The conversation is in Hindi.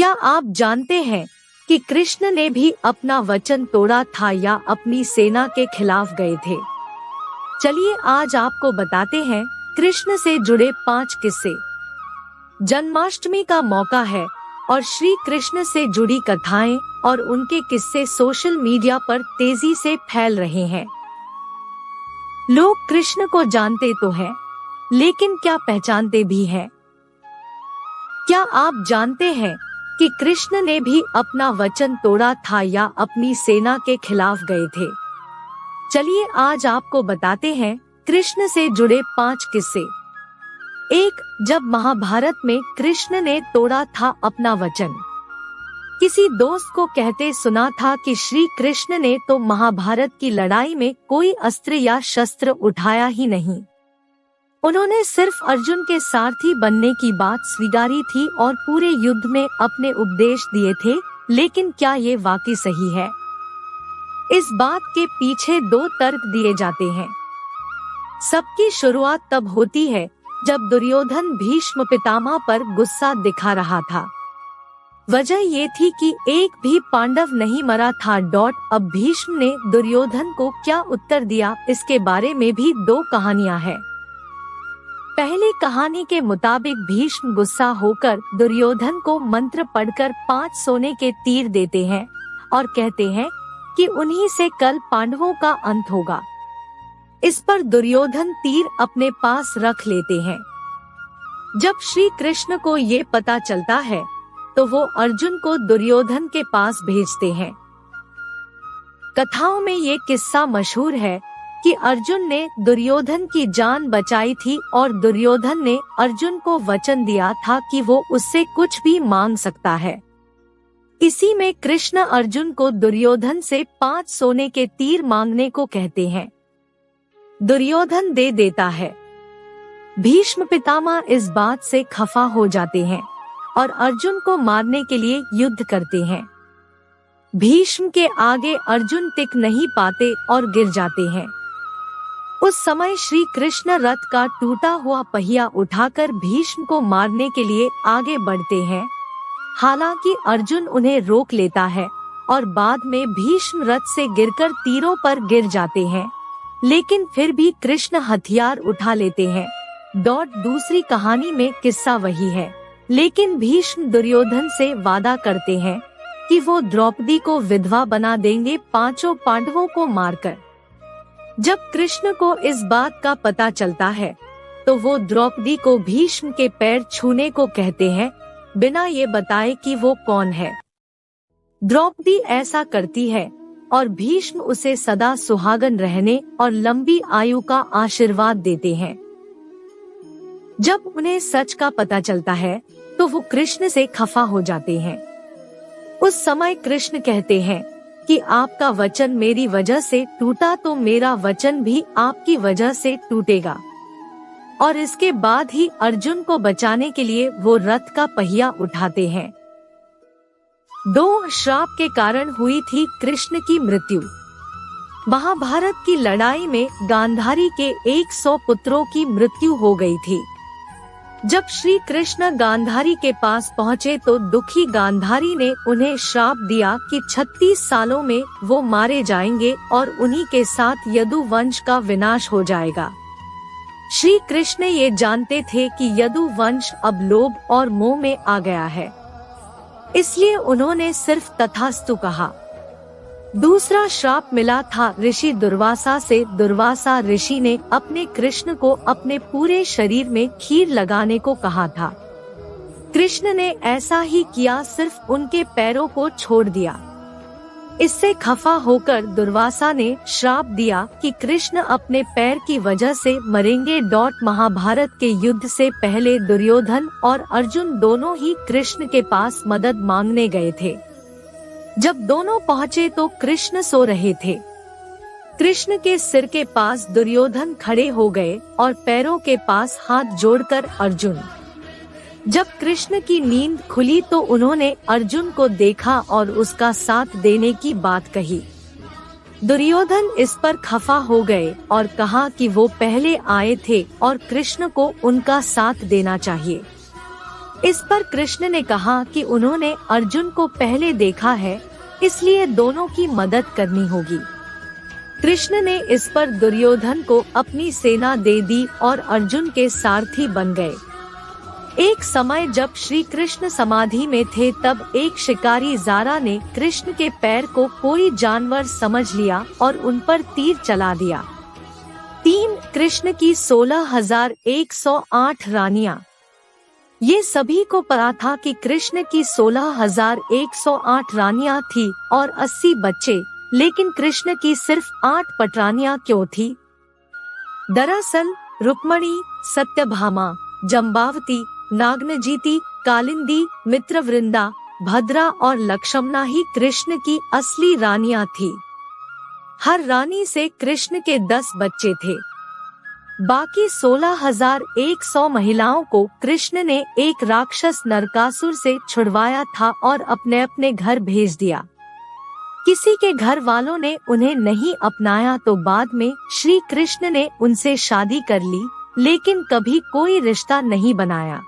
क्या आप जानते हैं कि कृष्ण ने भी अपना वचन तोड़ा था या अपनी सेना के खिलाफ गए थे? चलिए आज आपको बताते हैं कृष्ण से जुड़े 5 किस्से। जन्माष्टमी का मौका है और श्री कृष्ण से जुड़ी कथाएं और उनके किस्से सोशल मीडिया पर तेजी से फैल रहे हैं। लोग कृष्ण को जानते तो हैं, लेकिन क्या पहचानते भी हैं? क्या आप जानते हैं कि कृष्ण ने भी अपना वचन तोड़ा था या अपनी सेना के खिलाफ गए थे? चलिए आज आपको बताते हैं कृष्ण से जुड़े 5 किस्से। 1. जब महाभारत में कृष्ण ने तोड़ा था अपना वचन। किसी दोस्त को कहते सुना था कि श्री कृष्ण ने तो महाभारत की लड़ाई में कोई अस्त्र या शस्त्र उठाया ही नहीं। उन्होंने सिर्फ अर्जुन के सारथी बनने की बात स्वीकारी थी और पूरे युद्ध में अपने उपदेश दिए थे, लेकिन क्या ये वाकई सही है? इस बात के पीछे 2 तर्क दिए जाते हैं। सबकी शुरुआत तब होती है जब दुर्योधन भीष्म पितामह पर गुस्सा दिखा रहा था। वजह ये थी कि एक भी पांडव नहीं मरा था। अब भीष्म ने दुर्योधन को क्या उत्तर दिया, इसके बारे में भी 2 कहानियां हैं। पहली कहानी के मुताबिक भीष्म गुस्सा होकर दुर्योधन को मंत्र पढ़कर 5 सोने के तीर देते हैं और कहते हैं कि उन्हीं से कल पांडवों का अंत होगा। इस पर दुर्योधन तीर अपने पास रख लेते हैं। जब श्री कृष्ण को ये पता चलता है तो वो अर्जुन को दुर्योधन के पास भेजते हैं। कथाओं में ये किस्सा मशहूर है कि अर्जुन ने दुर्योधन की जान बचाई थी और दुर्योधन ने अर्जुन को वचन दिया था कि वो उससे कुछ भी मांग सकता है। इसी में कृष्ण अर्जुन को दुर्योधन से 5 सोने के तीर मांगने को कहते हैं। दुर्योधन दे देता है। भीष्म पितामह इस बात से खफा हो जाते हैं और अर्जुन को मारने के लिए युद्ध करते हैं। भीष्म के आगे अर्जुन टिक नहीं पाते और गिर जाते हैं। उस समय श्री कृष्ण रथ का टूटा हुआ पहिया उठाकर भीष्म को मारने के लिए आगे बढ़ते हैं। हालांकि अर्जुन उन्हें रोक लेता है और बाद में भीष्म रथ से गिरकर तीरों पर गिर जाते हैं, लेकिन फिर भी कृष्ण हथियार उठा लेते हैं। दूसरी कहानी में किस्सा वही है, लेकिन भीष्म दुर्योधन से वादा करते हैं कि वो द्रौपदी को विधवा बना देंगे 5 पांडवों को मारकर। जब कृष्ण को इस बात का पता चलता है तो वो द्रौपदी को भीष्म के पैर छूने को कहते हैं, बिना ये बताए कि वो कौन है। द्रौपदी ऐसा करती है और भीष्म उसे सदा सुहागन रहने और लंबी आयु का आशीर्वाद देते हैं। जब उन्हें सच का पता चलता है तो वो कृष्ण से खफा हो जाते हैं। उस समय कृष्ण कहते हैं कि आपका वचन मेरी वजह से टूटा तो मेरा वचन भी आपकी वजह से टूटेगा। और इसके बाद ही अर्जुन को बचाने के लिए वो रथ का पहिया उठाते हैं। 2 श्राप के कारण हुई थी कृष्ण की मृत्यु। महाभारत की लड़ाई में गांधारी के 100 पुत्रों की मृत्यु हो गई थी। जब श्री कृष्ण गांधारी के पास पहुँचे तो दुखी गांधारी ने उन्हें श्राप दिया कि 36 सालों में वो मारे जाएंगे और उन्हीं के साथ यदु वंश का विनाश हो जाएगा। श्री कृष्ण ये जानते थे कि यदु वंश अब लोभ और मोह में आ गया है, इसलिए उन्होंने सिर्फ तथास्तु कहा। दूसरा श्राप मिला था ऋषि दुर्वासा से। दुर्वासा ऋषि ने अपने कृष्ण को अपने पूरे शरीर में खीर लगाने को कहा था। कृष्ण ने ऐसा ही किया, सिर्फ उनके पैरों को छोड़ दिया। इससे खफा होकर दुर्वासा ने श्राप दिया कि कृष्ण अपने पैर की वजह से मरेंगे। महाभारत के युद्ध से पहले दुर्योधन और अर्जुन दोनों ही कृष्ण के पास मदद मांगने गए थे। जब दोनों पहुँचे तो कृष्ण सो रहे थे। कृष्ण के सिर के पास दुर्योधन खड़े हो गए और पैरों के पास हाथ जोड़कर अर्जुन। जब कृष्ण की नींद खुली तो उन्होंने अर्जुन को देखा और उसका साथ देने की बात कही। दुर्योधन इस पर खफा हो गए और कहा कि वो पहले आए थे और कृष्ण को उनका साथ देना चाहिए। इस पर कृष्ण ने कहा कि उन्होंने अर्जुन को पहले देखा है, इसलिए दोनों की मदद करनी होगी। कृष्ण ने इस पर दुर्योधन को अपनी सेना दे दी और अर्जुन के सारथी बन गए। एक समय जब श्री कृष्ण समाधि में थे तब एक शिकारी जारा ने कृष्ण के पैर को कोई जानवर समझ लिया और उन पर तीर चला दिया। 3 कृष्ण की 16,108 रानियां। ये सभी को पता था कि कृष्ण की 16,108 रानियां थी और 80 बच्चे, लेकिन कृष्ण की सिर्फ 8 पटरानियां क्यों थी? दरअसल रुक्मणी, सत्यभामा, जम्बावती, नागनजीती, कालिंदी, मित्रवृंदा, भद्रा और लक्ष्मणा ही कृष्ण की असली रानियां थी। हर रानी से कृष्ण के 10 बच्चे थे। बाकी 16,100 महिलाओं को कृष्ण ने एक राक्षस नरकासुर से छुड़वाया था और अपने अपने घर भेज दिया। किसी के घर वालों ने उन्हें नहीं अपनाया तो बाद में श्री कृष्ण ने उनसे शादी कर ली, लेकिन कभी कोई रिश्ता नहीं बनाया।